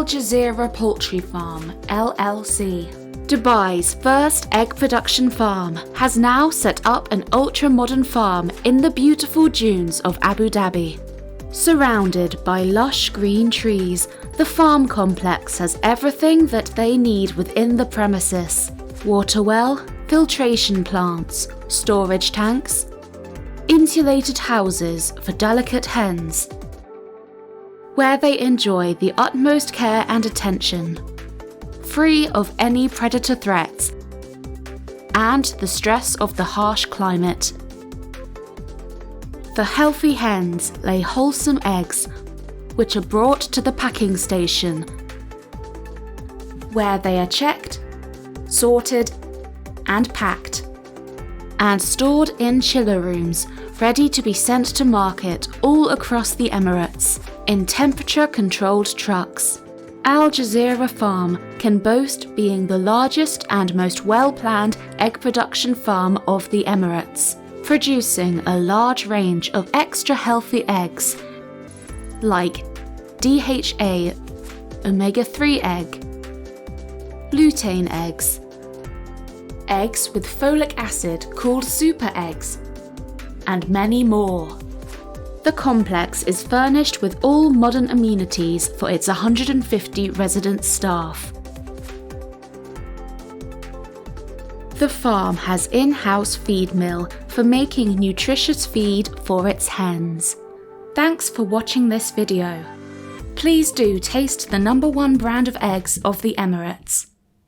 Jazira Poultry Farm, LLC. Dubai's first egg production farm has now set up an ultra-modern farm in the beautiful dunes of Abu Dhabi. Surrounded by lush green trees, the farm complex has everything that they need within the premises: water well, filtration plants, storage tanks, insulated houses for delicate hens, where they enjoy the utmost care and attention, free of any predator threats and the stress of the harsh climate. The healthy hens lay wholesome eggs, which are brought to the packing station, where they are checked, sorted, and packed, and stored in chiller rooms, ready to be sent to market all across the Emirates in temperature-controlled trucks. Al Jazira Farm can boast being the largest and most well-planned egg production farm of the Emirates, producing a large range of extra healthy eggs like DHA, omega-3 egg, lutein eggs, eggs with folic acid called super eggs, and many more. The complex is furnished with all modern amenities for its 150 resident staff. The farm has in-house feed mill for making nutritious feed for its hens. Thanks for watching this video. Please do taste the #1 brand of eggs of the Emirates.